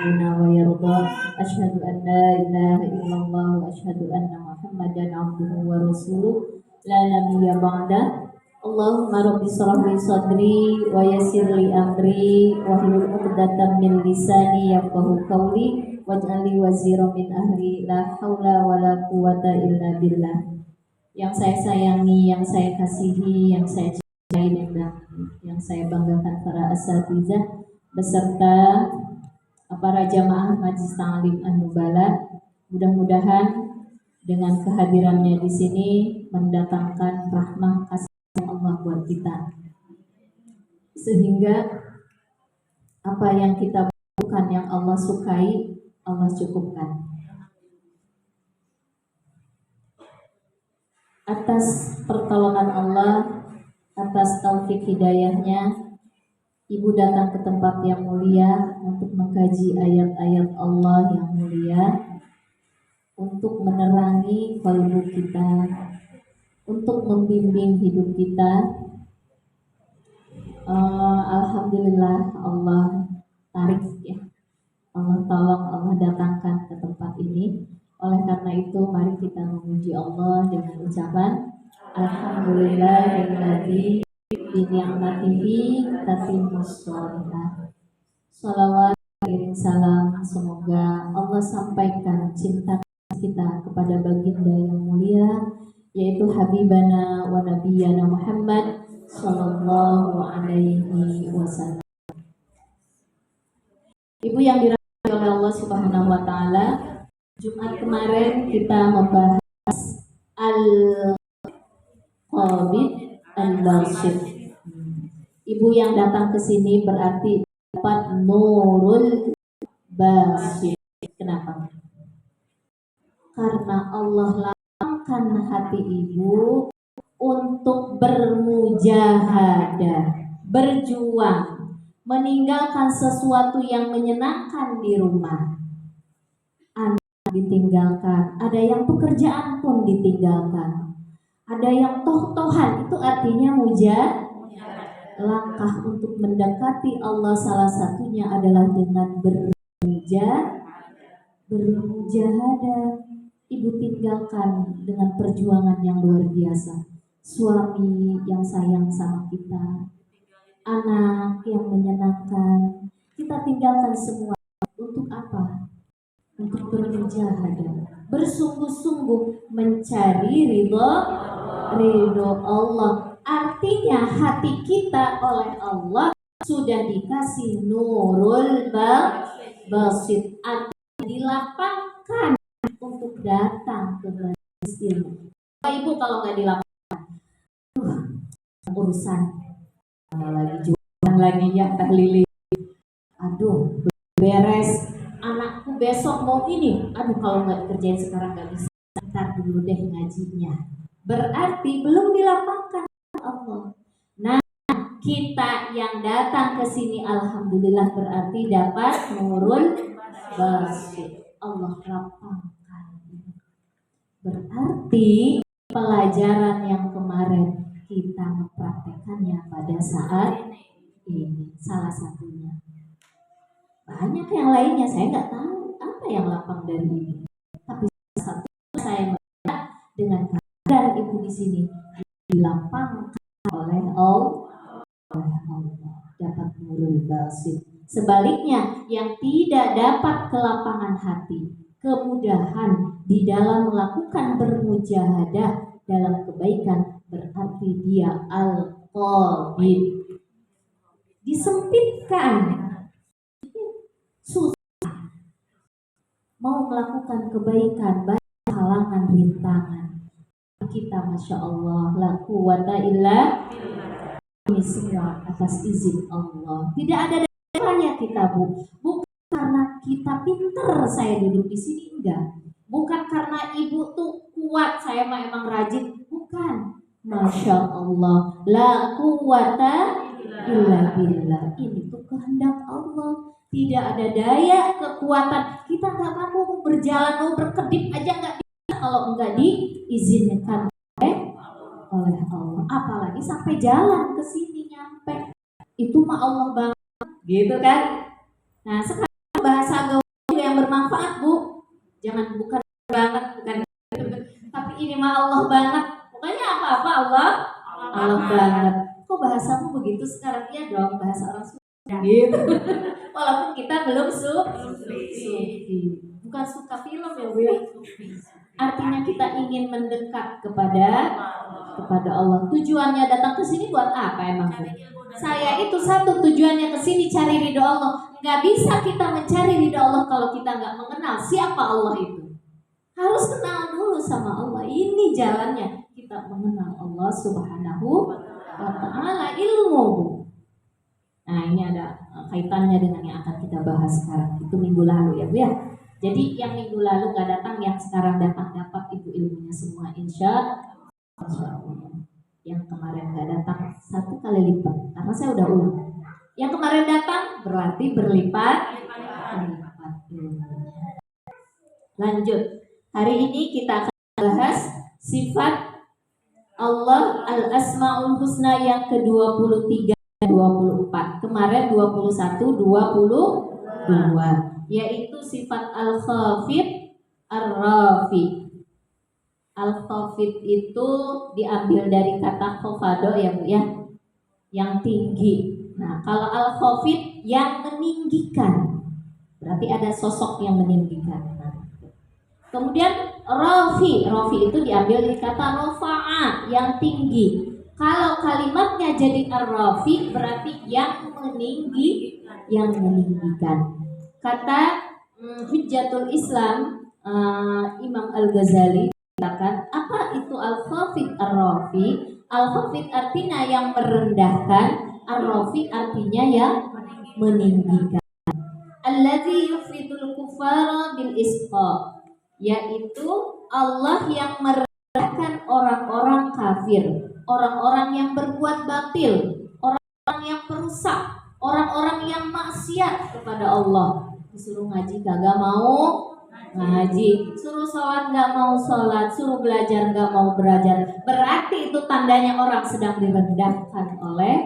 يحبنا ويرضى أشهد أن لا إله إلا الله وأشهد أن محمدا عبده ورسوله لا نبي بعده اللهم رب اشرح لي صدري ويسر لي أمري واحلل عقدة من لساني يفقهوا قولي واجعل لي وزيرا من أهلي لا حول ولا قوة إلا بالله. Yang saya sayangi, yang saya kasihi, yang saya cintai dan yang saya banggakan para asatizah beserta para jamaah Majlis Ta'lim An-Nubala, mudah-mudahan dengan kehadirannya di sini mendatangkan rahmah kasih Allah buat kita, sehingga apa yang kita butuhkan yang Allah sukai Allah cukupkan. Atas pertolongan Allah, atas taufik hidayahnya, Ibu datang ke tempat yang mulia untuk mengkaji ayat-ayat Allah yang mulia, untuk menerangi kalbu kita, untuk membimbing hidup kita. Alhamdulillah Allah tarik ya, Allah tolong, Allah datangkan ke tempat ini. Oleh karena itu mari kita memuji Allah dengan ucapan Alhamdulillahilladzi bi ni'matihi tatimmus shalihat. Shalawat iring salam semoga Allah sampaikan cinta kita kepada baginda yang mulia, yaitu Habibana wa Nabiyana Muhammad sallallahu alaihi wasallam. Ibu yang dirahmati oleh Allah Subhanahu wa taala, Jumat kemarin kita membahas Al-Qabid Al-Basit. Ibu yang datang ke sini berarti dapat Nurul Basit. Kenapa? Karena Allah lapangkan hati ibu untuk bermujahadah, berjuang, meninggalkan sesuatu yang menyenangkan di rumah. Ditinggalkan, ada yang pekerjaan pun ditinggalkan, ada yang toh-tohan, itu artinya langkah untuk mendekati Allah salah satunya adalah dengan bermujahadah. Ibu tinggalkan dengan perjuangan yang luar biasa, suami yang sayang sama kita, anak yang menyenangkan, kita tinggalkan semua untuk apa? Untuk bermujahadah, bersungguh-sungguh mencari ridho Allah. Artinya hati kita oleh Allah sudah dikasih Nurul Basit, artinya dilapangkan untuk datang ke majelis ilmu. Ibu kalau nggak dilapangkan, urusan lagi jualan lagi ya tahlili, aduh beres. Anakku besok mau ini, aduh kalau nggak dikerjain sekarang nggak bisa, ntar dulu deh ngajinya. Berarti belum dilapangkan Allah. Nah, kita yang datang ke sini alhamdulillah berarti dapat Nurul Basit, Allah lapangkan. Berarti pelajaran yang kemarin kita mempraktekannya pada saat ini, salah satunya. Banyak yang lainnya saya nggak tahu apa yang lapang dari ibu. Tapi satu saya melihat dengan keadaan ibu di sini dilapangkan oleh Allah, dapat Nurul Basit. Sebaliknya yang tidak dapat kelapangan hati, kemudahan di dalam melakukan bermujahadah dalam kebaikan, berarti dia Al-Qabid, disempitkan. Susah mau melakukan kebaikan, banyak halangan rintangan. Kita Masya Allah la quwata illa, ini semua atas izin Allah. Tidak ada dasarnya kita bukan karena kita pinter saya duduk di sini, enggak. Bukan karena ibu tuh kuat saya emang rajin, bukan. Masya Allah la quwata illa billah, ini tuh kehendak Allah. Tidak ada daya kekuatan kita, nggak mampu berjalan, mau berkedip aja nggak bisa kalau nggak diizinkan oleh Allah. Apalagi sampai jalan ke sini nyampe, itu mah Allah banget, gitu kan? Nah sekarang bahasa Jangan bukan banget, bukan. Tapi ini mah Allah banget. Pokoknya apa-apa Allah banget. Kok bahasamu begitu sekarang? Ya dong, bahasa orang Sunda gitu. Walaupun kita belum sufi. Bukan suka film ya Bu ya. Artinya kita ingin mendekat kepada Allah. Tujuannya datang ke sini buat apa emang? Saya itu satu tujuannya ke sini cari ridho Allah. Gak bisa kita mencari ridho Allah kalau kita nggak mengenal siapa Allah itu. Harus kenal dulu sama Allah. Ini jalannya kita mengenal Allah Subhanahu wa Ta'ala, ilmu. Nah ini ada kaitannya dengan yang akan kita bahas sekarang. Itu minggu lalu ya Bu ya. Jadi yang minggu lalu gak datang, yang sekarang datang dapat itu ilmunya semua insya Allah. Yang kemarin gak datang 1 kali lipat karena saya udah ulang. Yang kemarin datang berarti berlipat ilmunya. Lanjut. Hari ini kita akan bahas sifat Allah Al-Asma'ul Husna yang ke-23 dan 24. Kemarin 21, 22. Yaitu sifat Al-Khafid Ar-Rafi. Al-Khafid itu diambil dari kata khafado ya Bu ya, yang tinggi. Nah kalau Al-Khafid yang meninggikan, berarti ada sosok yang meninggikan. Nah, kemudian Rafi itu diambil dari kata rofa'a, yang tinggi. Kalau kalimatnya jadi Ar-Rafi berarti yang meninggikan. Kata Hujjatul Islam Imam Al-Ghazali katakan, apa itu Al-Khafid Ar-Rafi? Al-Khafid artinya yang merendahkan, Ar-Rafi artinya yang meninggikan. Alladzi yufidul kufara bil isqa, yaitu Allah yang merendahkan orang-orang kafir, orang-orang yang berbuat batil, orang-orang yang perusak, orang-orang yang maksiat kepada Allah. Disuruh ngaji kagak mau ngaji, suruh sholat gak mau sholat, suruh belajar gak mau belajar. Berarti itu tandanya orang sedang direndahkan oleh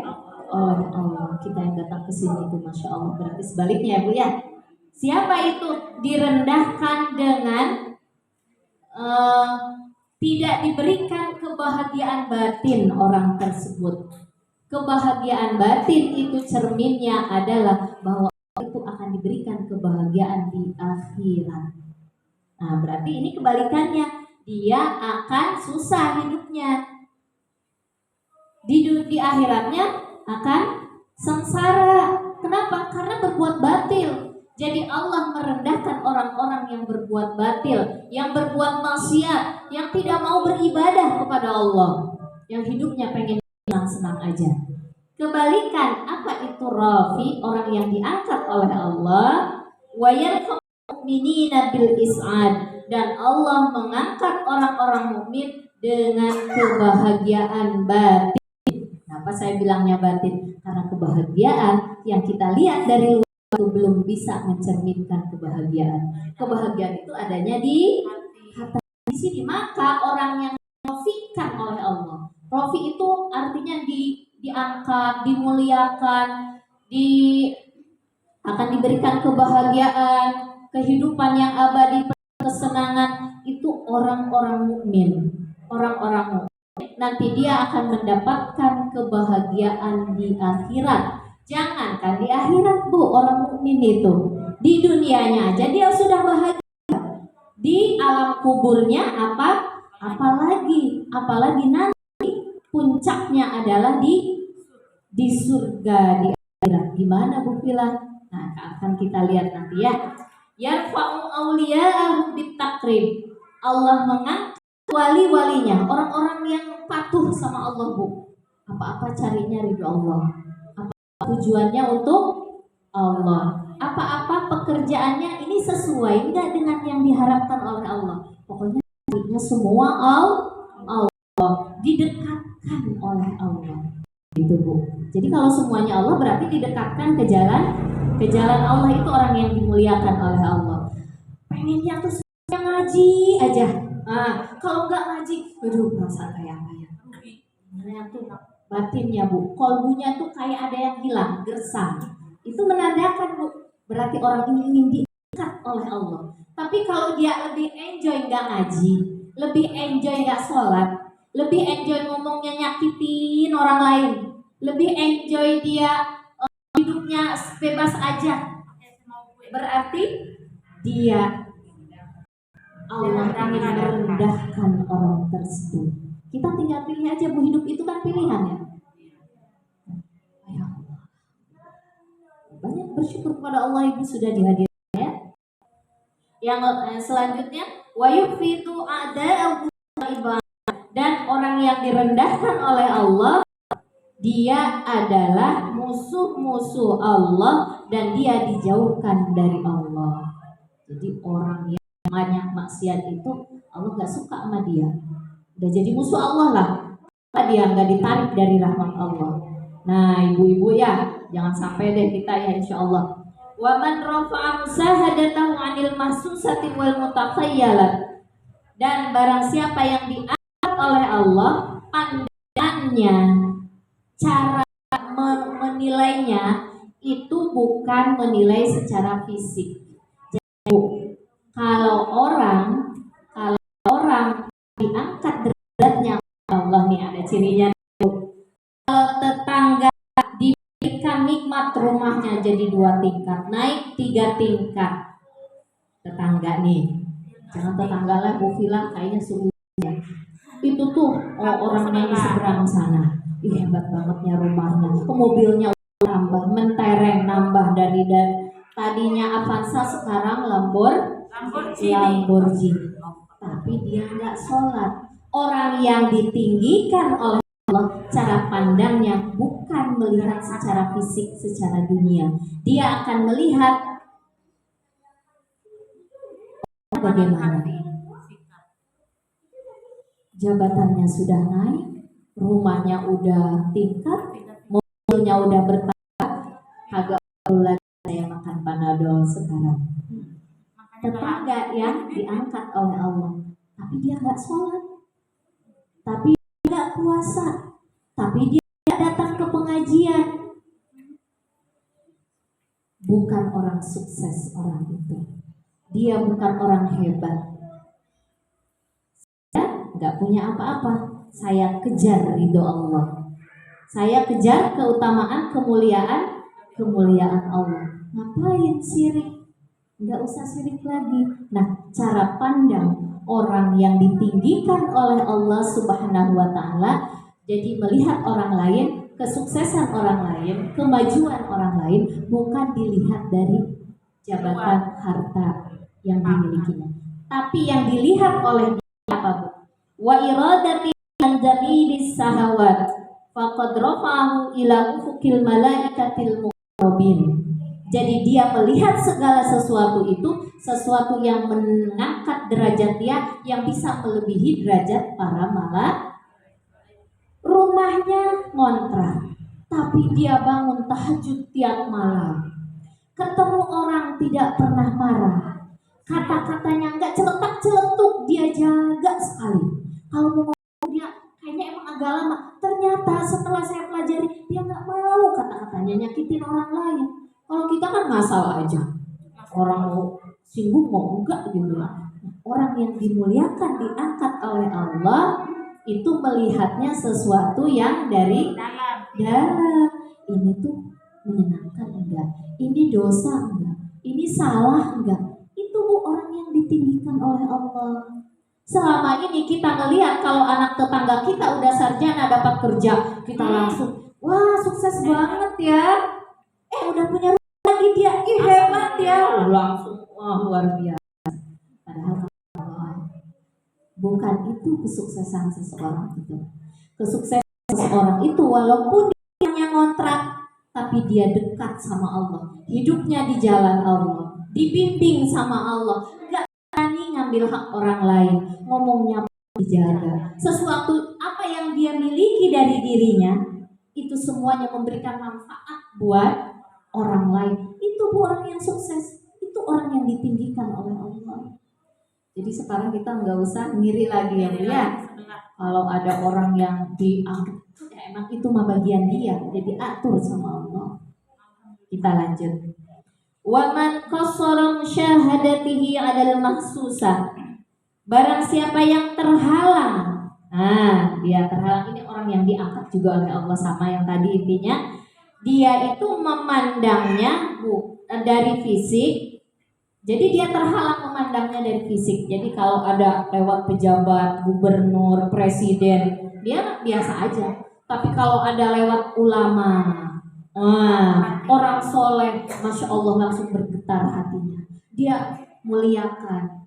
Allah. Kita yang datang ke sini itu masya Allah. Berarti sebaliknya ya Bu ya. Siapa itu direndahkan dengan tidak diberikan kebahagiaan batin orang tersebut. Kebahagiaan batin itu cerminnya adalah bahwa itu akan diberikan kebahagiaan di akhirat. Nah, berarti ini kebalikannya. Dia akan susah hidupnya. Di akhiratnya akan sengsara. Kenapa? Karena berbuat batil. Jadi Allah merendahkan orang-orang yang berbuat batil, yang berbuat maksiat, yang tidak mau beribadah kepada Allah, yang hidupnya pengen senang-senang aja. Kebalikan, apa itu Rafi? Orang yang diangkat oleh Allah. Wa yarfa'u mu'minina bil is'ad, dan Allah mengangkat orang-orang mukmin dengan kebahagiaan batin. Kenapa saya bilangnya batin? Karena kebahagiaan yang kita lihat dari luar itu belum bisa mencerminkan kebahagiaan. Kebahagiaan itu adanya di hati. Di sini maka orang yang rafikan oleh Allah. Rafi itu artinya diangkat, dimuliakan, akan diberikan kebahagiaan, kehidupan yang abadi, kesenangan. Itu orang-orang mukmin. Orang-orang mukmin nanti dia akan mendapatkan kebahagiaan di akhirat. Jangankan di akhirat Bu, orang mukmin itu di dunianya aja dia sudah bahagia. Di alam kuburnya apalagi nanti puncaknya adalah di surga, di akhirat. Gimana Bu Fila? Nah, akan kita lihat nanti ya. Yarfa'u awliya'ahu bitakrim. Allah mengangkat wali-walinya, orang-orang yang patuh sama Allah Bu. Apa-apa carinya ridho Allah. Tujuannya untuk Allah. Apa-apa pekerjaannya ini sesuai enggak dengan yang diharapkan oleh Allah. Pokoknya semua Allah, didekatkan oleh Allah. Gitu Bu. Jadi kalau semuanya Allah berarti didekatkan ke jalan Allah, itu orang yang dimuliakan oleh Allah. Pengennya tuh ngaji aja. Nah, kalau enggak ngaji, aduh merasa kayak Nah, tuh batinnya Bu, kolbunya tuh kayak ada yang hilang, gersang. Itu menandakan Bu, berarti orang ini ingin diangkat oleh Allah. Tapi kalau dia lebih enjoy nggak ngaji, lebih enjoy nggak sholat, lebih enjoy ngomongnya nyakitin orang lain, lebih enjoy dia hidupnya bebas aja, berarti dia Allah ingin merendahkan orang tersebut. Kita tinggal pilih aja, Bu. Hidup itu kan pilihan ya. Banyak bersyukur kepada Allah Ibu sudah dihadirkan ya. Yang selanjutnya wa yufitu a'da'ahu ibadah, dan orang yang direndahkan oleh Allah dia adalah musuh-musuh Allah dan dia dijauhkan dari Allah. Jadi orang yang banyak maksiat itu Allah gak suka sama dia, udah jadi musuh Allah lah, dia nggak ditarik dari rahmat Allah. Nah ibu-ibu ya, jangan sampai deh kita ya insya Allah. Wa man rafa'a musahadatahu 'anil mahsusati wal mutakhayyalat, dan barang siapa yang diangkat oleh Allah pandangannya, cara menilainya itu bukan menilai secara fisik. Jadi kalau orang diangkat derajatnya Allah nih ada cirinya. Kalau tetangga diberikan nikmat rumahnya jadi 2 tingkat, naik 3 tingkat. Tetangga nih, jangan tetangga lah Bu Vila kayaknya suhu. Itu tuh orang yang di seberang sana, hebat bangetnya rumahnya, mobilnya nambah, mentereng nambah dari tadinya Avanza sekarang Lamborghini. Tapi dia nggak sholat. Orang yang ditinggikan oleh Allah, cara pandangnya bukan melihat secara fisik, secara dunia. Dia akan melihat bagaimana jabatannya sudah naik, rumahnya udah tingkat, mobilnya udah bertambah, agak perlu lagi saya makan panadol sekarang. Tetangga yang diangkat oleh Allah, tapi dia nggak sholat, tapi dia nggak puasa, tapi dia tidak datang ke pengajian. Bukan orang sukses orang itu. Dia bukan orang hebat. Saya nggak punya apa-apa. Saya kejar ridho Allah. Saya kejar keutamaan, kemuliaan Allah. Ngapain sirik? Nggak usah sirik lagi. Nah, cara pandang orang yang ditinggikan oleh Allah Subhanahu wa Ta'ala, jadi melihat orang lain, kesuksesan orang lain, kemajuan orang lain, bukan dilihat dari jabatan harta yang dimilikinya, tapi yang dilihat oleh dia apa? Wa iradati an jamilis sahawat faqad rafa'ahu ila ufukil malaikatil muqarrabin. Jadi dia melihat segala sesuatu itu sesuatu yang mengangkat derajat dia, yang bisa melebihi derajat para malaikat. Rumahnya ngontrak, tapi dia bangun tahajud tiap malam. Ketemu orang tidak pernah marah, kata-katanya nggak celetak-celetuk, dia jaga sekali. Kalau mau ngomong dia kayaknya emang agak lama. Ternyata setelah saya pelajari, dia nggak mau kata-katanya nyakitin orang lain. Kalau kita kan ngasal aja, orang mau singgung mau enggak gitu. Orang yang dimuliakan, diangkat oleh Allah, itu melihatnya sesuatu yang dari dalam. Ini tuh menyenangkan enggak? Ini dosa enggak? Ini salah enggak? Itu bu orang yang ditinggikan oleh Allah. Selama ini kita ngelihat kalau anak tetangga kita udah sarjana dapat kerja, kita langsung wah sukses banget ya. Udah punya rumah lagi dia, hebat ya. Langsung wah luar biasa. Padahal bukan itu kesuksesan seseorang itu. Kesuksesan seseorang itu walaupun dia ngontrak, tapi dia dekat sama Allah, hidupnya di jalan Allah, dibimbing sama Allah, gak berani ngambil hak orang lain, ngomongnya dijaga. Sesuatu apa yang dia miliki dari dirinya, itu semuanya memberikan manfaat buat orang lain. Itu orang yang sukses, itu orang yang ditinggikan oleh Allah. Jadi sekarang kita nggak usah ngiri lagi ya. Kalau ada orang yang diangkat, ya emang itu mah bagian dia, jadi atur sama Allah. Kita lanjut. Wa man qassara musyahadatihi 'alal mahsusah. Barang siapa yang terhalang, dia terhalang, ini orang yang diangkat juga oleh Allah, sama yang tadi intinya. Dia itu memandangnya dari fisik, jadi dia terhalang memandangnya dari fisik. Jadi kalau ada lewat pejabat, gubernur, presiden, dia biasa aja. Tapi kalau ada lewat ulama, orang soleh, masya Allah langsung bergetar hatinya. Dia muliakan.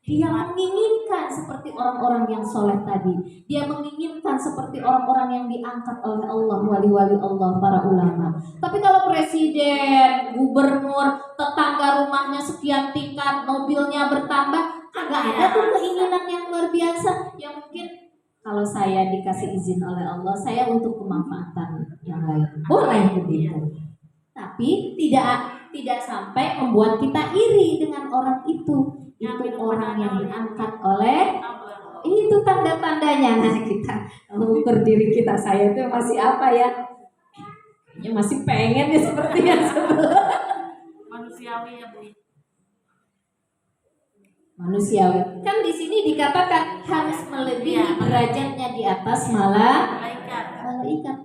Dia menginginkan seperti orang-orang yang soleh tadi. Dia menginginkan seperti orang-orang yang diangkat oleh Allah, wali-wali Allah, para ulama. Tapi kalau presiden, gubernur, tetangga rumahnya sekian tingkat, mobilnya bertambah, kagak ada tuh keinginan yang luar biasa. Yang mungkin kalau saya dikasih izin oleh Allah, saya untuk kemanfaatan yang lain. Boleh begitu. Tapi tidak sampai membuat kita iri dengan orang itu. Itu orang yang diangkat oleh, itu tanda-tandanya. Nah, kita mengukur diri kita, saya itu masih apa ya? Ya masih pengen ya seperti yang sebelum. Manusiawi ya Bu. Manusiawi. Kan di sini dikatakan harus melebihi derajatnya di atas malaikat.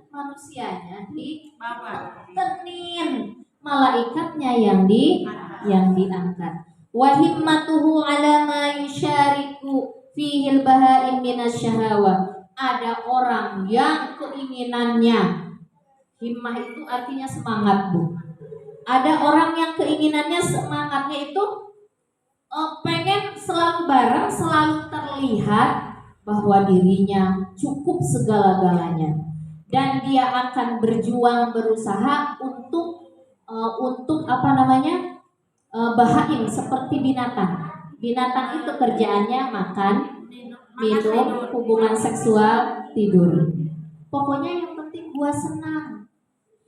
Manusianya di bawah. Tenin. Malaikatnya yang diangkat. Wa himmatuhu 'ala ma yusyariku fihil bahaim minasyahawah. Ada orang yang keinginannya, himmah itu artinya semangat, Bu. Ada orang yang keinginannya, semangatnya itu pengen selalu bareng, selalu terlihat bahwa dirinya cukup segala-galanya, dan dia akan berjuang, berusaha untuk bahaim, seperti binatang. Binatang itu kerjaannya makan, minum, hubungan seksual, tidur. Pokoknya yang penting gua senang,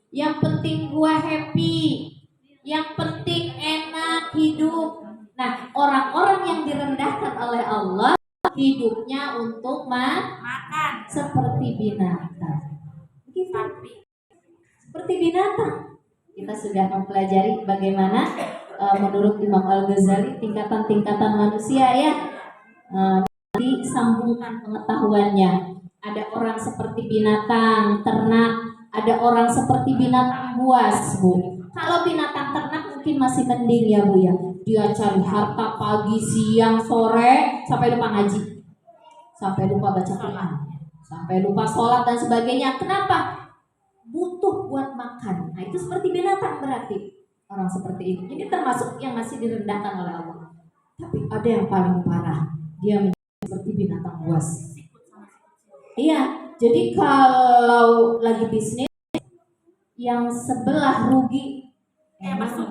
yang penting gua happy, yang penting enak hidup. Nah, orang-orang yang direndahkan oleh Allah hidupnya untuk makan seperti binatang. Seperti binatang. Kita sudah mempelajari bagaimana menurut Imam Al-Ghazali tingkatan-tingkatan manusia ya. Disambungkan pengetahuannya. Ada orang seperti binatang ternak, ada orang seperti binatang buas, Bu. Kalau binatang ternak mungkin masih mending ya, Bu ya. Dia cari harta pagi, siang, sore, sampai lupa ngaji, sampai lupa baca Quran, sampai lupa sholat dan sebagainya. Kenapa? Butuh buat makan. Nah, itu seperti binatang berarti orang seperti ini. Ini termasuk yang masih direndahkan oleh Allah. Tapi ada yang paling parah, dia menjadi seperti binatang buas. Iya, jadi kalau lagi bisnis yang sebelah rugi, masuk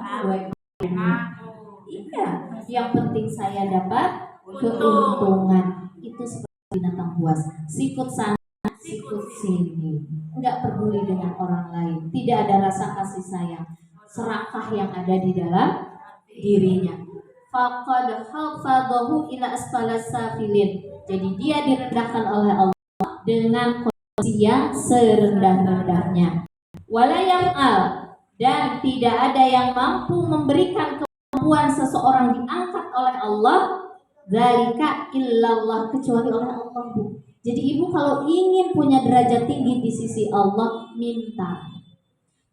iya, yang penting saya dapat keuntungan. Itu seperti binatang buas, sikut sana, sikut sini, nggak peduli dengan orang lain, tidak ada rasa kasih sayang, serakah yang ada di dalam dirinya. Faqad khafadahu ila asfalas safilin. Jadi dia direndahkan oleh Allah dengan kondisi yang serendah-rendahnya. Wala yaf'al, dan tidak ada yang mampu memberikan kemampuan seseorang diangkat oleh Allah dzalika illallah, kecuali oleh Allah, Bu. Jadi ibu kalau ingin punya derajat tinggi di sisi Allah, minta,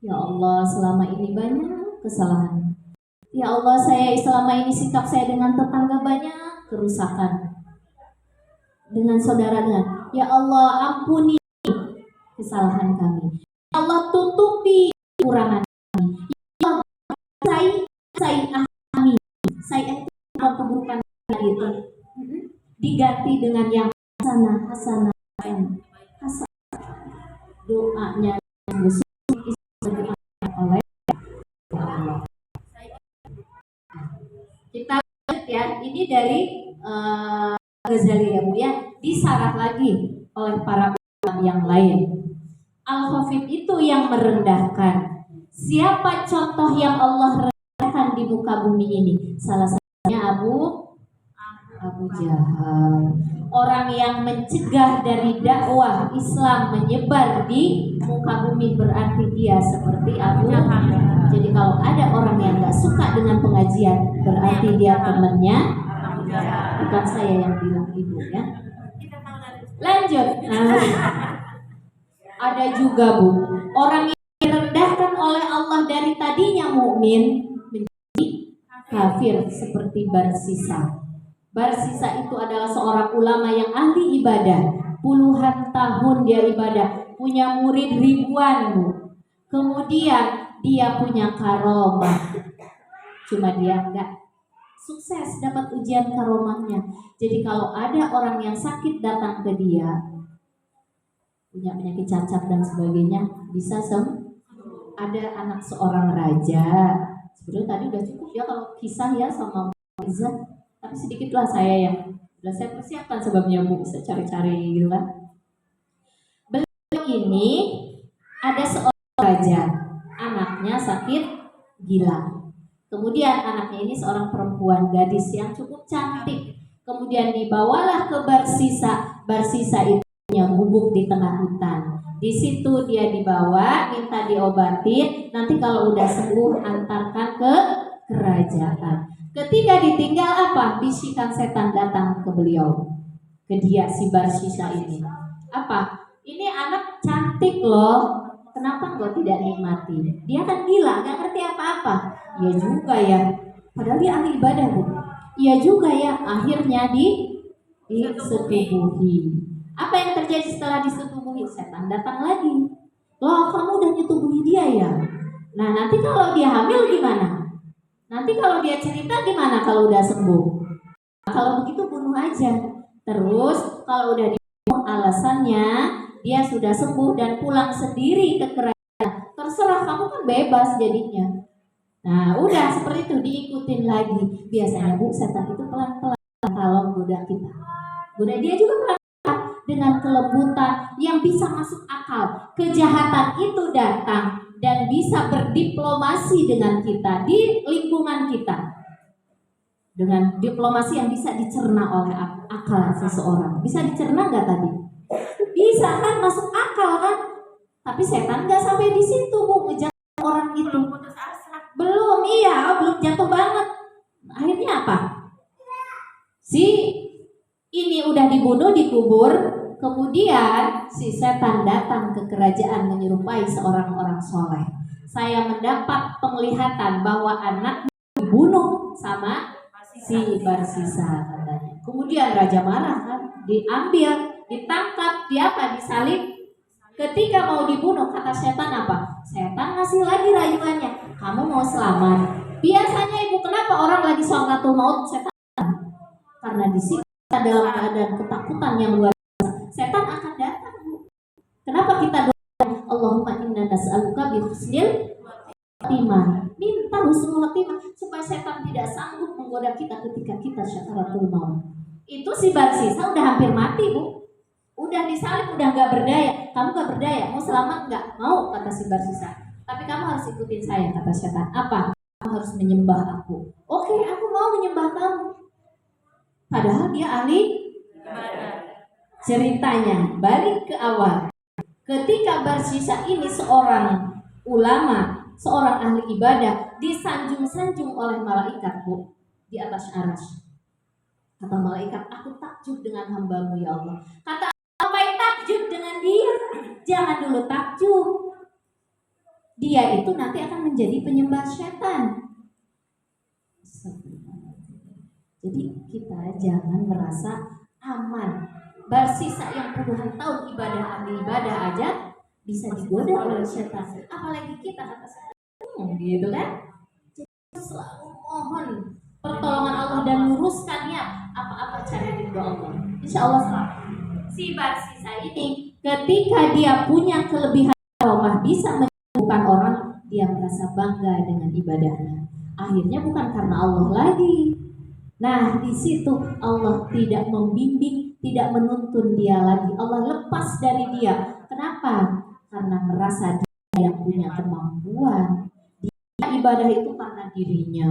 ya Allah, selama ini banyak kesalahan. Ya Allah, selama ini sikap saya dengan tetangga banyak kerusakan, dengan saudara dengan. Ya Allah, ampuni kesalahan kami. Ya Allah, tutupi kekurangan kami. Ya Allah, saya itu keburukan itu diganti dengan yang hasanah. Doanya oleh Allah. Kita lihat ya, ini dari Ghazali ya, Bu ya, disarah lagi oleh para ulama yang lain. Al-Khafid itu yang merendahkan. Siapa contoh yang Allah rendahkan di muka bumi ini? Salah satunya Abu Jahal. orang yang mencegah dari dakwah Islam menyebar di muka bumi berarti dia seperti Abu Jahal. Jadi kalau ada orang yang nggak suka dengan pengajian berarti dia temannya Abu Jahal. Bukan saya yang bilang ibu ya. Lanjut. Nah, ada juga Bu orang yang direndahkan oleh Allah dari tadinya mukmin menjadi kafir seperti Barsisa. Barsisa itu adalah seorang ulama yang ahli ibadah. Puluhan tahun dia ibadah, punya murid ribuan Bu. Kemudian dia punya karomah. Cuma dia enggak sukses dapat ujian karomahnya. Jadi kalau ada orang yang sakit datang ke dia, punya penyakit cacat dan sebagainya, bisa ada anak seorang raja. Sebetulnya tadi udah cukup ya kalau kisah ya sama Izzat. Tapi sedikitlah saya yang sudah saya persiapkan sebabnya Bu bisa cari-cari gitu kan. Beliau ini ada seorang raja, anaknya sakit gila. Kemudian anaknya ini seorang perempuan gadis yang cukup cantik. Kemudian dibawalah ke Barsisa. Barsisa itu punya gubuk di tengah hutan. Di situ dia dibawa, minta diobatin. Nanti kalau udah sembuh antarkan ke kerajaan. Ketika ditinggal apa? Bisikan setan datang ke beliau, ke dia si Barsisa ini. Apa? Ini anak cantik loh. Kenapa engkau tidak nikmati? Dia kan gila, gak ngerti apa-apa. Iya juga ya. Padahal dia ahli ibadah Bu. Iya juga ya. Akhirnya disetubuhi. Apa yang terjadi setelah disetubuhi? Setan datang lagi. Loh, kamu udah nyetubuhi dia ya? Nah, nanti kalau dia hamil gimana? Nanti kalau dia cerita gimana kalau udah sembuh? Kalau begitu bunuh aja. Terus kalau udah dibunuh alasannya dia sudah sembuh dan pulang sendiri ke kerajaan. Terserah, kamu kan bebas jadinya. Nah udah seperti itu diikutin lagi. Biasanya Bu setan itu pelan-pelan kalau goda kita. Goda dia juga pelan-pelan dengan kelembutan yang bisa masuk akal. Kejahatan itu datang dan bisa berdiplomasi dengan kita di lingkungan kita dengan diplomasi yang bisa dicerna oleh akal seseorang. Bisa dicerna nggak tadi? Bisa kan, masuk akal kan? Tapi setan nggak sampai di situ Bu, ngejar orang itu. Belum, iya, belum jatuh banget. Akhirnya apa? Si ini udah dibunuh, dikubur. Kemudian si setan datang ke kerajaan menyerupai seorang orang soleh. Saya mendapat penglihatan bahwa anak dibunuh sama si Barsisa katanya. Kemudian raja marah kan, diambil, ditangkap, disalib. Ketika mau dibunuh kata setan apa? Setan ngasih lagi rayuannya. Kamu mau selamat. Biasanya Ibu kenapa orang lagi syaratul maut setan? Karena di sini kita dalam keadaan ketakutan yang luar biasa. Setan akan datang. Kenapa kita doa Allahumma inna nas'aluka bi husnil khatimah. Minta husnul khatimah supaya setan tidak sanggup menggoda kita ketika kita syaratul maut. Itu si Barsisa udah hampir mati Bu. Udah disalib, udah gak berdaya. Kamu gak berdaya, mau selamat gak? Mau, kata si Barsisa. Tapi kamu harus ikutin saya, kata setan. Apa? Kamu harus menyembah aku. Oke, aku mau menyembah kamu. Padahal dia ahli ibadah. Ceritanya balik ke awal. Ketika Barsisa ini seorang ulama, seorang ahli ibadah, disanjung-sanjung oleh malaikat Bu di atas arsy. Kata malaikat, aku takjub dengan hambamu ya Allah. Kata apa yang takjub dengan dia? Jangan dulu takjub. Dia itu nanti akan menjadi penyembah setan. Jadi kita jangan merasa aman. Barsisa yang puluhan tahun ahli ibadah aja bisa digoda oleh setan. Apalagi kita kata setan, gitu kan? Jadi selalu mohon pertolongan Allah dan luruskannya apa-apa cara ridho Allah. Insya Allah selamat. Si Barsisa ini ketika dia punya kelebihan karomah bisa menyembuhkan orang, dia merasa bangga dengan ibadahnya. Akhirnya bukan karena Allah lagi. Nah, di situ Allah tidak membimbing, tidak menuntun dia lagi. Allah lepas dari dia. Kenapa? Karena merasa dia yang punya kemampuan. Dia ibadah itu karena dirinya,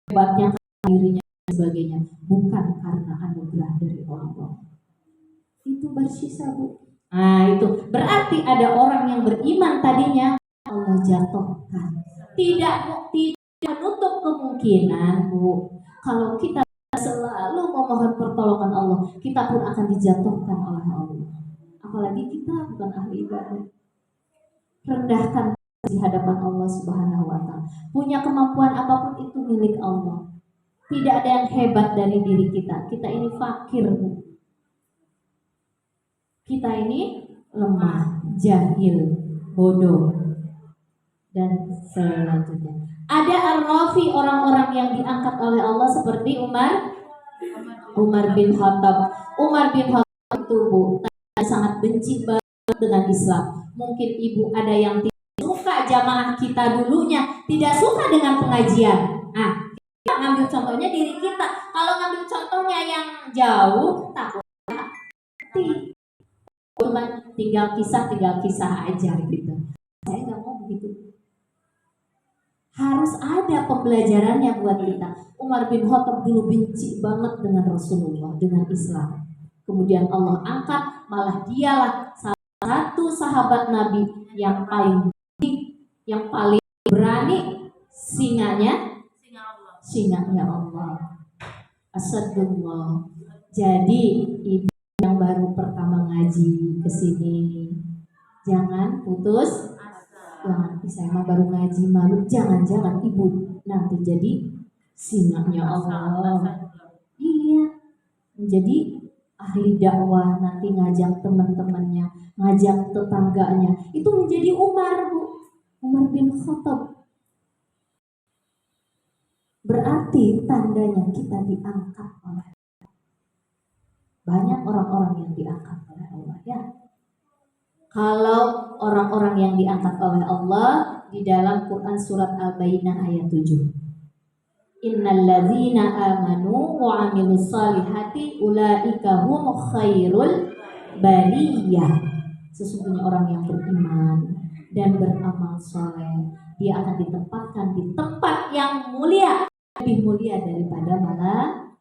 hebatnya karena dirinya dan sebagainya, bukan karena anugerah dari Allah. itu bersisa, Bu. Nah, itu berarti ada orang yang beriman tadinya Allah jatuhkan. Tidak menutup kemungkinan, Bu, kalau kita selalu memohon pertolongan Allah, kita pun akan dijatuhkan oleh Allah. Apalagi kita bukan ahli ibadah. Rendahkan di hadapan Allah Subhanahu wa Ta'ala. Punya kemampuan apapun itu milik Allah. Tidak ada yang hebat dari diri kita. Kita ini fakir, Bu. Kita ini lemah, jahil, bodoh, dan selanjutnya. Ada ar-rafi, orang-orang yang diangkat oleh Allah seperti Umar bin Khattab. Umar bin Khattab itu, Bu, sangat benci banget dengan Islam. Mungkin ibu ada yang tidak suka, jamaah kita dulunya tidak suka dengan pengajian. Nah, kita ngambil contohnya diri kita. Kalau ngambil contohnya yang jauh, takut cuma tinggal kisah aja gitu. Saya nggak mau begitu. Harus ada pembelajarannya buat kita. Umar bin Khattab dulu benci banget dengan Rasulullah, dengan Islam. Kemudian Allah angkat, malah dialah salah satu sahabat Nabi yang paling berani, singanya Allah. Asadullah. Jadi ibu yang baru pertama ngaji ke sini, jangan putus. Jangan, saya mah baru ngaji malu. Jangan ibu nanti jadi singanya Allah. Iya, menjadi ahli dakwah, nanti ngajak teman-temannya, ngajak tetangganya. Itu menjadi Umar, Bu. Umar bin Khattab. Berarti tandanya kita diangkat oleh banyak orang-orang yang diangkat oleh Allah, ya. Kalau orang-orang yang diangkat oleh Allah di dalam Quran surat Al-Baqarah ayat 7. Innalladzina amanu wa 'amilus solihati ulaika hum khairul bariyah. Sesungguhnya orang yang beriman dan beramal soleh, dia akan ditempatkan di tempat yang mulia, lebih mulia daripada malah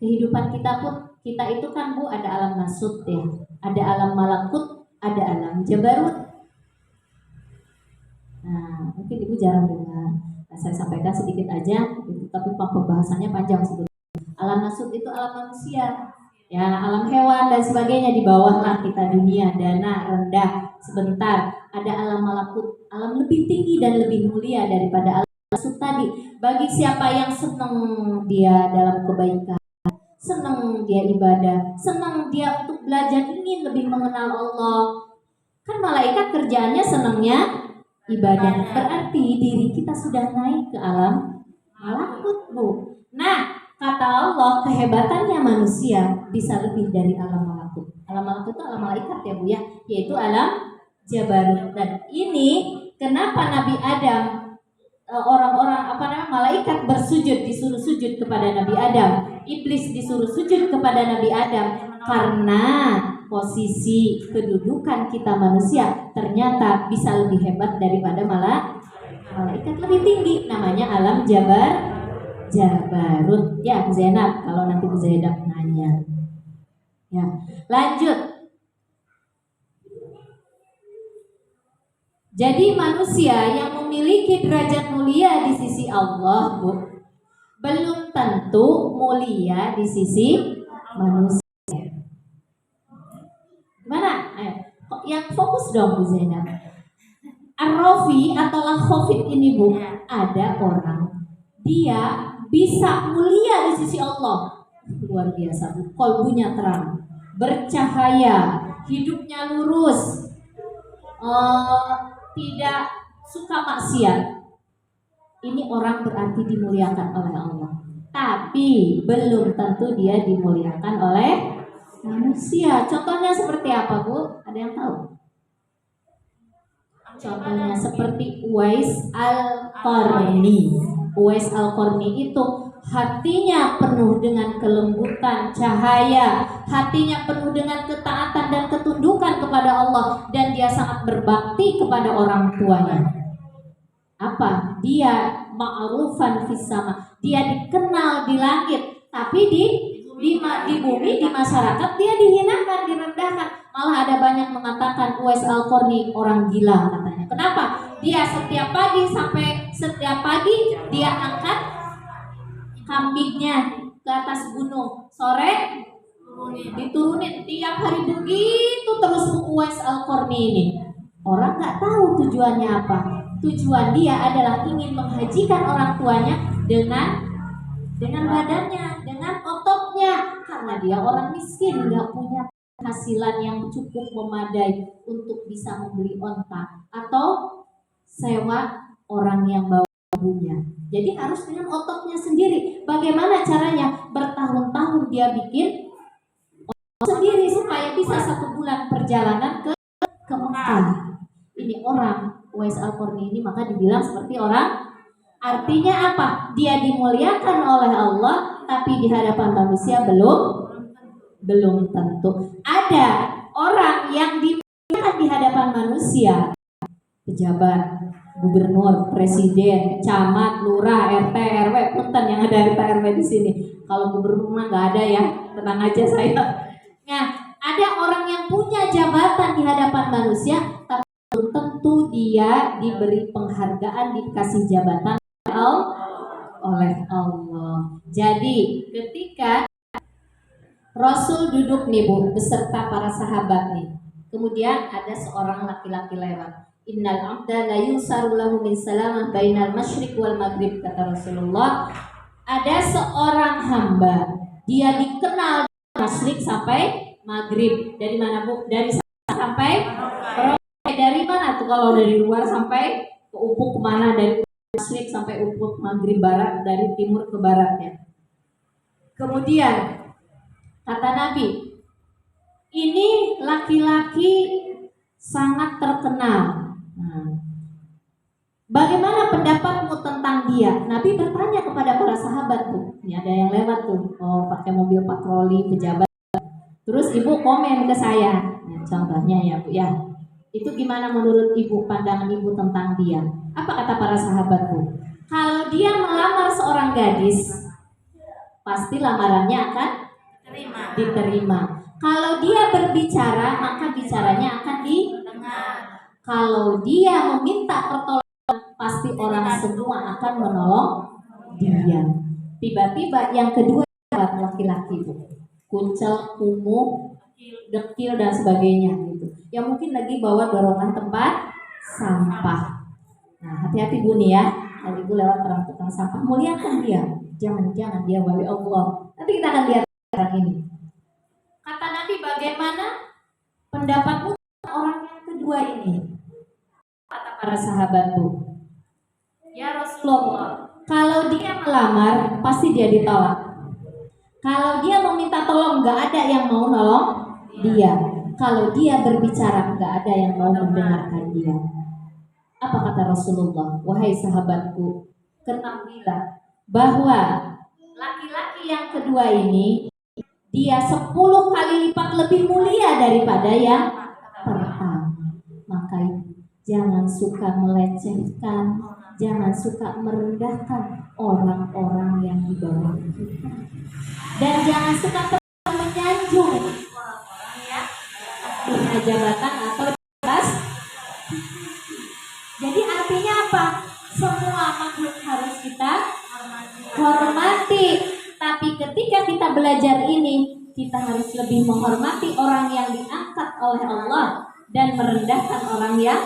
kehidupan kita pun. Kita itu kan, Bu, ada alam nasut ya, ada alam malakut, ada alam jabarut. Nah, mungkin ibu jarang dengar. Nah, saya sampaikan sedikit aja, tapi pembahasannya panjang sebetulnya. Alam nasut itu alam manusia, ya, alam hewan dan sebagainya. Di bawah lah kita dunia, dana, rendah, sebentar. Ada alam malakut, alam lebih tinggi dan lebih mulia daripada alam nasut tadi. Bagi siapa yang senang dia dalam kebaikan, senang dia ibadah, senang dia untuk belajar, ingin lebih mengenal Allah. Kan malaikat kerjaannya senangnya ibadah. Berarti diri kita sudah naik ke alam malakut, Bu. Nah, kata Allah, kehebatannya manusia bisa lebih dari alam malakut. Alam malakut itu alam malaikat ya, Bu, ya, yaitu alam jabarut. Dan ini kenapa Nabi Adam, orang-orang malaikat bersujud, disuruh sujud kepada Nabi Adam, iblis disuruh sujud kepada Nabi Adam, karena posisi kedudukan kita manusia ternyata bisa lebih hebat daripada malaikat, lebih tinggi, namanya alam jabarut. Ya, Bu Zainab, kalau nanti Bu Zainab nanya. Ya, lanjut. Jadi manusia yang memiliki derajat mulia di sisi Allah, Bu, belum tentu mulia di sisi manusia. Gimana? Ayo, yang fokus dong, Bu Zainab. Ar-Rafi atau Khofit ini, Bu, ada orang dia bisa mulia di sisi Allah, luar biasa, Bu. Kolbunya terang, bercahaya, hidupnya lurus, tidak suka maksiat. Ini orang berarti dimuliakan oleh Allah. Tapi belum tentu dia dimuliakan oleh manusia. Contohnya seperti apa, Bu? Ada yang tahu? Contohnya seperti Uwais Al-Qarni. Uwais Al-Qarni itu hatinya penuh dengan kelembutan, cahaya, hatinya penuh dengan ketaatan dan ketundukan kepada Allah, dan dia sangat berbakti kepada orang tuanya. Apa? Dia ma'rufan fis sama. Dia dikenal di langit, tapi di di bumi, di masyarakat dia dihinakan, direndahkan. Malah ada banyak mengatakan Uwais Al-Qarni orang gila katanya. Kenapa? Dia setiap pagi dia angkat kambingnya ke atas gunung, sore diturunin, tiap hari begitu terus Uwais Al-Qarni ini. Orang nggak tahu tujuannya apa. Tujuan dia adalah ingin menghajikan orang tuanya dengan badannya, dengan ototnya, karena dia orang miskin, nggak punya penghasilan yang cukup memadai untuk bisa membeli onta atau sewa orang yang bawa ibunya. Jadi harus dengan ototnya sendiri. Bagaimana caranya? Bertahun-tahun dia bikin sendiri supaya bisa 1 bulan perjalanan ke Mekah. Ini orang Uwais Al-Qarni ini maka dibilang seperti orang. Artinya apa? Dia dimuliakan oleh Allah, tapi di hadapan manusia belum tentu. Ada orang yang dimuliakan di hadapan manusia, pejabat, gubernur, presiden, camat, lurah, RT, RW, punten yang ada RT RW di sini. Kalau gubernur mah nggak ada ya, tenang aja saya. Nah, ada orang yang punya jabatan di hadapan manusia, tapi belum tentu dia diberi penghargaan, dikasih jabatan oleh Allah. Jadi ketika Rasul duduk nih Bu beserta para sahabat nih, kemudian ada seorang laki-laki lewat. Innal abda la yusaru lahu min salamah bainal masyriq wal maghrib, kata Rasulullah. Ada seorang hamba, dia dikenal dari masyriq sampai maghrib. Dari mana Bu? Dari sampai dari mana tuh kalau dari luar sampai ke ufuk kemana? Dari masyriq sampai ufuk maghrib barat, dari timur ke barat ya. Kemudian kata Nabi, ini laki-laki sangat terkenal. Bagaimana pendapatmu tentang dia? Nabi bertanya kepada para sahabat tuh. Ini ada yang lewat tuh, pakai mobil patroli pejabat. Terus ibu komen ke saya. Nah, contohnya ya Bu ya. Itu gimana menurut ibu, pandangan ibu tentang dia? Apa kata para sahabat tuh? Kalau dia melamar seorang gadis, pasti lamarannya akan diterima. Kalau dia berbicara, maka bicaranya akan didengar. Kalau dia meminta pertolongan, pasti orang semua akan menolong dia. Tiba-tiba yang kedua laki-laki itu kuncel, kumuh, dekil dan sebagainya gitu. Yang mungkin lagi bawa dorongan tempat sampah. Nah, hati-hati Bu nih ya. Kalau ibu lewat orang tukang sampah, muliakan dia. Jangan dia wali Allah. Nanti kita akan lihat sekarang ini. Kata Nabi, bagaimana pendapatmu orang yang kedua ini? Kata para sahabat Bu, ya Rasulullah, kalau dia melamar pasti dia ditolak. Kalau dia meminta tolong nggak ada yang mau nolong dia. Kalau dia berbicara nggak ada yang mau mendengarkan dia. Apa kata Rasulullah? Wahai sahabatku, ketahuilah bahwa laki-laki yang kedua ini dia 10 kali lipat lebih mulia daripada yang pertama. Maka jangan suka melecehkan, jangan suka merendahkan orang-orang yang di bawah kita. Dan jangan suka menyanjung orang yang punya jabatan atau di atas. Jadi artinya apa? Semua makhluk harus kita hormati. Tapi ketika kita belajar ini, kita harus lebih menghormati orang yang diangkat oleh Allah dan merendahkan orang yang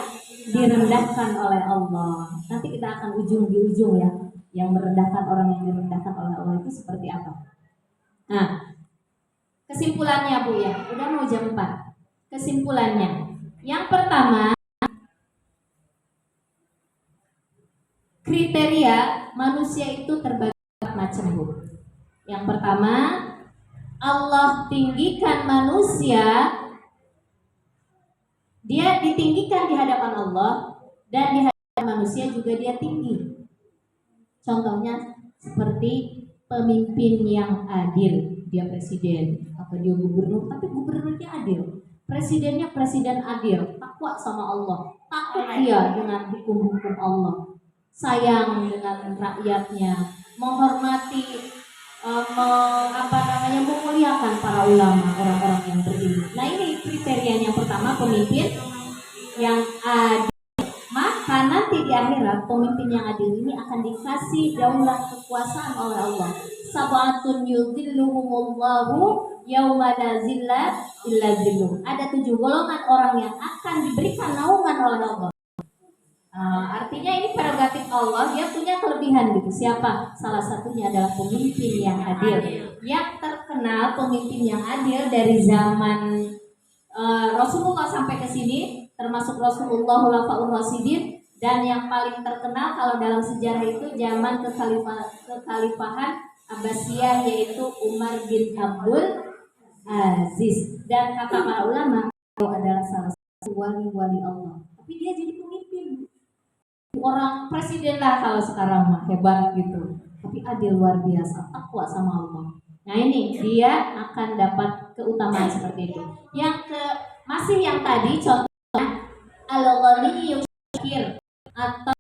direndahkan oleh Allah. Nanti kita akan ujung di ujung ya, yang merendahkan orang yang direndahkan oleh Allah itu seperti apa. Nah, kesimpulannya Bu ya, udah mau jam 4. Kesimpulannya, yang pertama, kriteria manusia itu terbagi 4 macam Bu. Yang pertama, Allah tinggikan manusia. Dia ditinggikan di hadapan Allah dan di hadapan manusia juga dia tinggi. Contohnya seperti pemimpin yang adil, dia presiden atau dia gubernur, tapi gubernurnya adil, presidennya presiden adil, takwa sama Allah, takut dia dengan hukum-hukum Allah, sayang dengan rakyatnya, menghormati, memuliakan para ulama, orang-orang yang berilmu. Nah ini kriterianya, yang pertama pemimpin yang adil. Maka nanti di akhirat pemimpin yang adil ini akan dikasih daulah kekuasaan oleh Allah. Sabatun yudhilluhumullahu yauma la zilla illa zilluh. Ada 7 golongan orang yang akan diberikan naungan oleh Allah. Artinya ini prerogatif Allah, dia punya kelebihan gitu. Siapa? Salah satunya adalah pemimpin yang adil. Yang terkenal pemimpin yang adil dari zaman Rasulullah sampai ke sini, termasuk Rasulullah Khulafaur Rasyidin, dan yang paling terkenal kalau dalam sejarah itu zaman kekhalifahan Abbasiyah, yaitu Umar bin Abdul Aziz. Dan kata para ulama, itu adalah salah satu wali-wali Allah. Tapi dia jadi pemimpin, orang presiden lah kalau sekarang mah, hebat gitu. Tapi adil, luar biasa, takwa sama Allah. Nah ini dia akan dapat keutamaan seperti itu. Masih yang tadi contohnya al-ghani syakir atau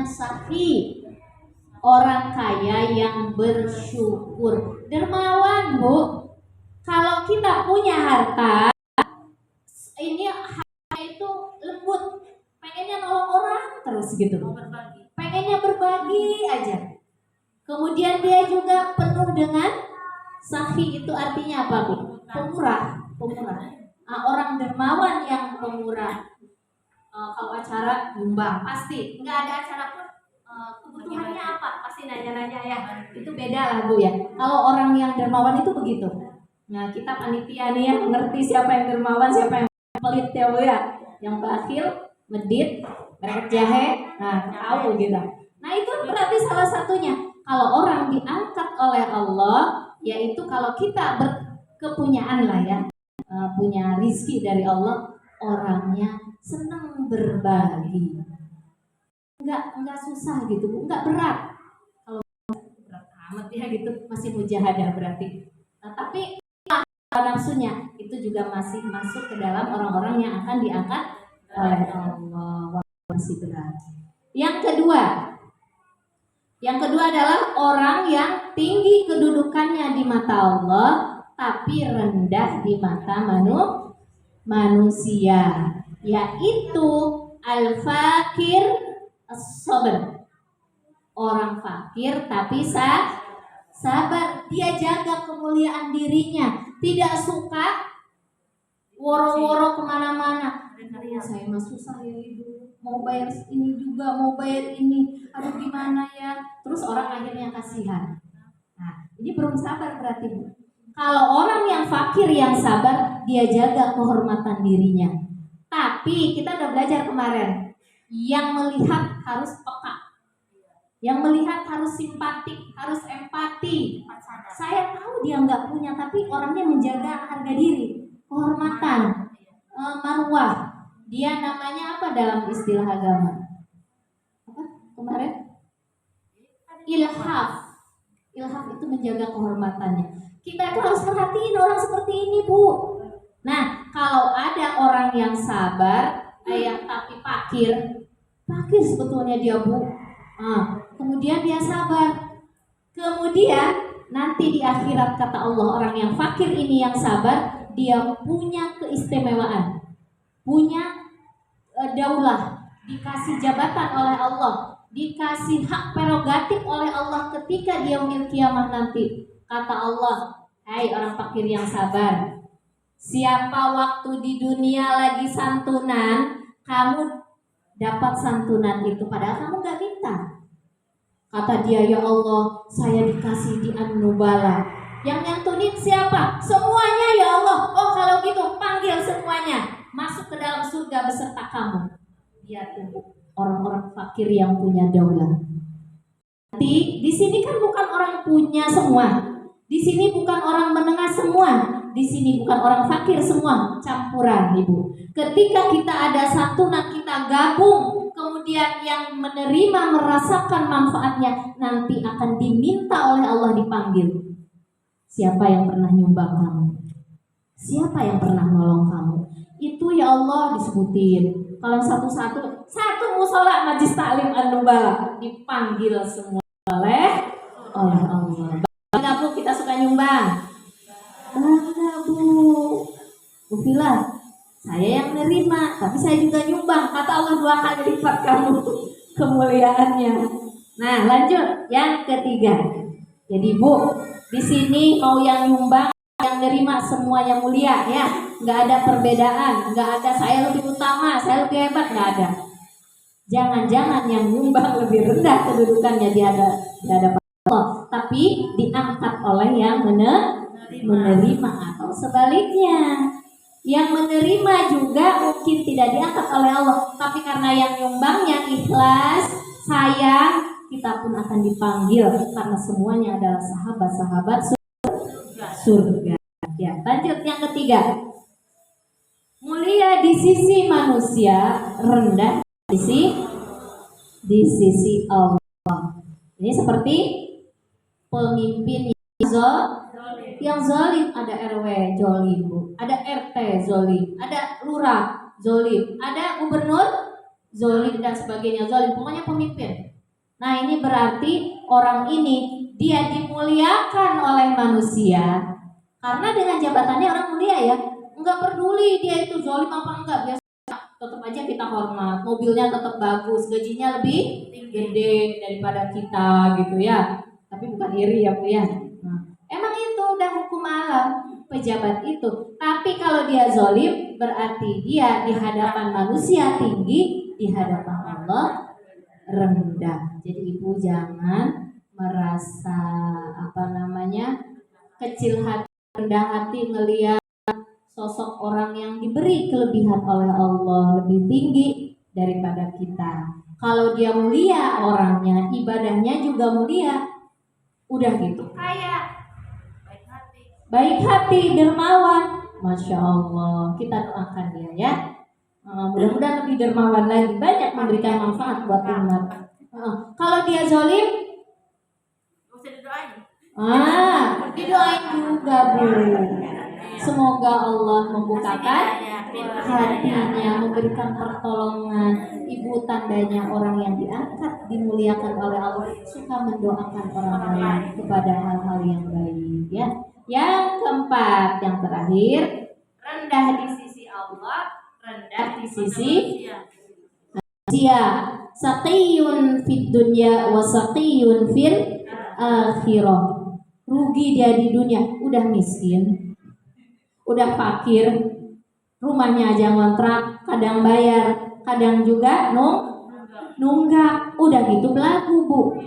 safi, orang kaya yang bersyukur. Dermawan, Bu. Kalau kita punya harta, ini harta itu lembut, pengennya nolong orang terus gitu. Pengennya berbagi aja. Kemudian dia juga penuh dengan safi, itu artinya apa, Bu? Pemurah. Orang dermawan yang pemurah. Kalau acara nyumbang pasti, nggak ada acara pun kebutuhannya apa pasti nanya-nanya ya. Itu beda lah, Bu ya. Kalau orang yang dermawan itu begitu. Nah kita panitia nih yang ngerti siapa yang dermawan, siapa yang pelit ya, Bu ya. Yang bakhil, medit, berkat jahe, nah tahu gitu. Nah itu berarti salah satunya. Kalau orang diangkat oleh Allah, yaitu kalau kita berkepunyaan lah ya, punya rizki dari Allah, orangnya senang berbagi, nggak susah gitu, nggak berat. Kalau berat amat ya gitu, masih mujahadah berarti. Nah, tapi nafsunya itu juga masih masuk ke dalam orang-orang yang akan diangkat oleh Allah, masih berat. Yang kedua adalah orang yang tinggi kedudukannya di mata Allah tapi rendah di mata manusia, yaitu al-fakir as-sabr. Orang fakir tapi sabar, dia jaga kemuliaan dirinya, tidak suka woro-woro kemana-mana. Saya mah susah ya ibu, mau bayar ini juga, mau bayar ini, aduh gimana ya. Terus orang akhirnya kasihan. Nah ini belum sabar berarti, Bu. Kalau orang yang fakir yang sabar, dia jaga kehormatan dirinya. Tapi kita udah belajar kemarin, yang melihat harus peka, yang melihat harus simpatik, harus empati. Saya tahu dia nggak punya, tapi orangnya menjaga harga diri, kehormatan, marwah. Dia namanya apa dalam istilah agama? Apa kemarin? Ilhaf. Ilhaf itu menjaga kehormatannya. Kita itu harus perhatiin orang seperti ini, Bu. Nah, kalau ada orang yang sabar, tapi fakir sebetulnya dia, Bu. Kemudian dia sabar. Kemudian nanti di akhirat kata Allah, orang yang fakir ini yang sabar, dia punya keistimewaan, punya daulah, dikasih jabatan oleh Allah, dikasih hak prerogatif oleh Allah ketika dia yaumil kiamah nanti. Kata Allah, hai orang fakir yang sabar, siapa waktu di dunia lagi santunan, kamu dapat santunan itu padahal kamu gak minta. Kata dia, ya Allah, saya dikasih di An-Nubala. Yang nyantunin siapa? Semuanya ya Allah. Oh kalau gitu panggil semuanya masuk ke dalam surga beserta kamu. Dia tunggu orang-orang fakir yang punya daulah. Nanti di sini kan bukan orang punya semua. Di sini bukan orang menengah semua. Di sini bukan orang fakir semua, campuran, Ibu. Ketika kita ada santunan, kita gabung, kemudian yang menerima merasakan manfaatnya nanti akan diminta oleh Allah dipanggil. Siapa yang pernah nyumbang kamu? Siapa yang pernah nolong kamu? Itu ya Allah disebutin. Kalau satu musola majlis taklim An-Nubala dipanggil semua oleh Allah. Kenapa kita bisa juga nyumbang. Kata Allah 2 kali lipat kamu kemuliaannya. Nah, lanjut yang ketiga. Jadi Bu, di sini mau yang nyumbang, yang nerima semuanya mulia ya. Nggak ada perbedaan, nggak ada saya lebih utama, saya lebih hebat, nggak ada. Jangan-jangan yang nyumbang lebih rendah kedudukannya di hadapan Allah, tapi diangkat oleh yang menerima atau sebaliknya. Yang menerima juga mungkin tidak diangkat oleh Allah, tapi karena yang nyumbangnya ikhlas, sayang, kita pun akan dipanggil karena semuanya adalah sahabat-sahabat surga. Ya, lanjut yang ketiga. Mulia di sisi manusia, rendah di sisi Allah. Ini seperti pemimpin yang zalim, ada RW zalim, ada RT zalim, ada lurah zalim, ada gubernur zalim dan sebagainya zalim, pokoknya pemimpin. Nah, ini berarti orang ini dia dimuliakan oleh manusia karena dengan jabatannya orang mulia ya. Enggak peduli dia itu zalim apa enggak, biasa tetap aja kita hormat, mobilnya tetap bagus, gajinya lebih gede daripada kita gitu ya. Tapi bukan iri ya Bu ya. Nah, emang itu udah hukum alam pejabat itu. Tapi kalau dia zalim berarti dia di hadapan manusia tinggi, di hadapan Allah rendah. Jadi Ibu jangan merasa kecil hati, rendah hati ngelihat sosok orang yang diberi kelebihan oleh Allah lebih tinggi daripada kita. Kalau dia mulia orangnya, ibadahnya juga mulia. Udah gitu kaya, baik hati, dermawan. Masya Allah, kita doakan dia ya. Mudah-mudahan lebih dermawan lagi, banyak memberikan manfaat buat umat. Kalau dia zalim, didoain juga Bu. Semoga Allah membukakan hatinya, memberikan pertolongan. Ibu tandanya orang yang diangkat, dimuliakan oleh Allah, suka mendoakan orang lain kepada hal-hal yang baik ya. Yang keempat, yang terakhir, rendah di sisi Allah, rendah di sisi manusia. Saqiyun fid dunya wa saqiyun fil akhirah. Rugi dia di dunia, udah miskin, udah fakir, rumahnya aja ngontrak, kadang bayar, kadang juga nunggak, udah gitu belagu Bu.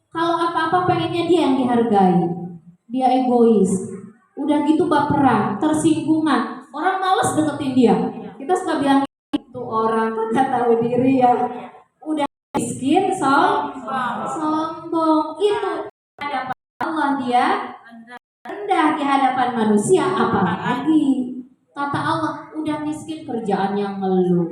Kalau apa-apa pengennya dia yang dihargai, dia egois, udah gitu baperan, tersinggungan, orang males deketin dia. Kita suka bilang itu orang kagak tahu diri ya, udah miskin, sombong, itu hadapan Allah dia rendah, di hadapan manusia apalagi. Kata Allah, udah miskin kerjaannya ngeluh,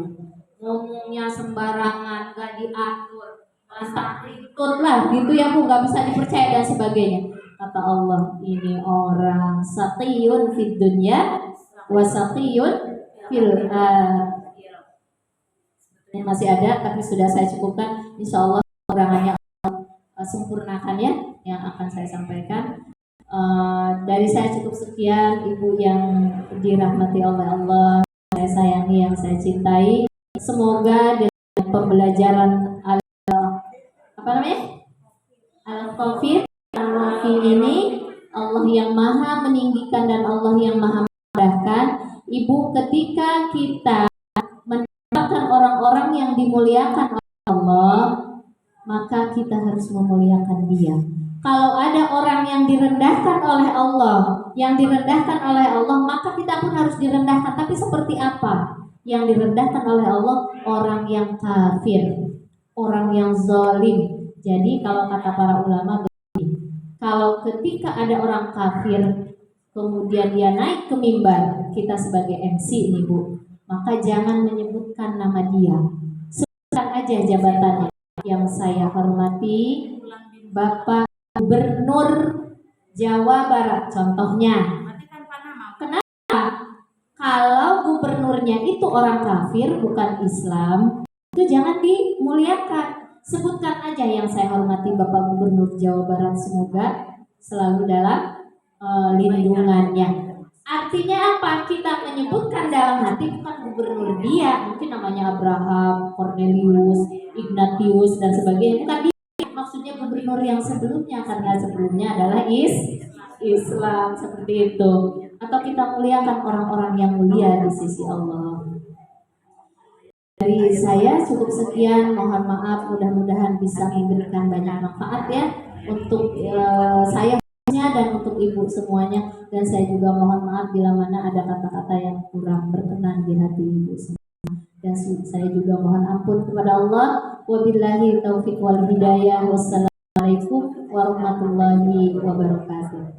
ngomongnya sembarangan, gak diatur, masa ikut lah gitu ya Bu, gak bisa dipercaya dan sebagainya. Kata Allah, ini orang saqiyun fid dunya wa saqiyun fil ini masih ada tapi sudah saya cukupkan. Insya Allah kekurangannya sempurnakan ya yang akan saya sampaikan. Dari saya cukup sekian. Ibu yang dirahmati oleh Allah, saya sayangi, yang saya cintai, semoga dengan pembelajaran Al-Qafi ini, Allah yang maha meninggikan dan Allah yang maha merendahkan. Ibu, ketika kita mendapatkan orang-orang yang dimuliakan oleh Allah, maka kita harus memuliakan dia. Kalau ada orang yang direndahkan oleh Allah, maka kita pun harus direndahkan. Tapi seperti apa? Yang direndahkan oleh Allah orang yang kafir, orang yang zalim. Jadi kalau kata para ulama begini, kalau ketika ada orang kafir kemudian dia naik ke mimbar, kita sebagai MC ini Bu, maka jangan menyebutkan nama dia, sebutkan aja jabatannya. Yang saya hormati Bapak Gubernur Jawa Barat contohnya. Kenapa? Kalau gubernurnya itu orang kafir bukan Islam, itu jangan dimuliakan. Sebutkan aja yang saya hormati Bapak Gubernur Jawa Barat, semoga selalu dalam lindungannya. Artinya apa? Kita menyebutkan dalam hati bukan gubernur dia, mungkin namanya Abraham, Cornelius, Ignatius dan sebagainya. Bukan dia, maksudnya gubernur yang sebelumnya karena sebelumnya adalah Islam seperti itu. Atau kita muliakan orang-orang yang mulia di sisi Allah. Dari saya cukup sekian, mohon maaf, mudah-mudahan bisa memberikan banyak manfaat ya untuk saya dan untuk ibu semuanya, dan saya juga mohon maaf bila mana ada kata-kata yang kurang berkenan di hati ibu semua. Dan saya juga mohon ampun kepada Allah. Wabillahi taufiq wal hidayah. Wassalamualaikum warahmatullahi wabarakatuh.